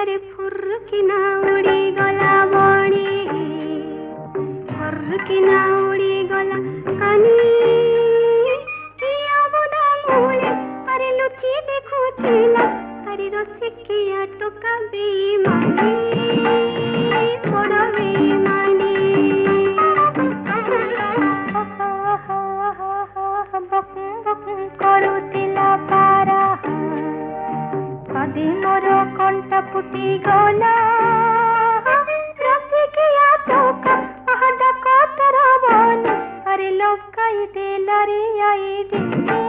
अरे फुर की ना उड़ी गला बणी फुर की ना उड़ी गला कानी किया बुदा मूले अरे लुची देखो चेला अरे रोसे किया तो कभी मानी बड़ा बेईमानी କରୁଥିଲା ପାରା କଦି ମୋର କଣ୍ଟା ଫୁଟି ଗଲା ରସିକିଆ ଚୌକା ଆହା ଡାକ ତୋର ବନ ଆରେ ଲଗାଇ ଦେଲା ରେ ଆଇ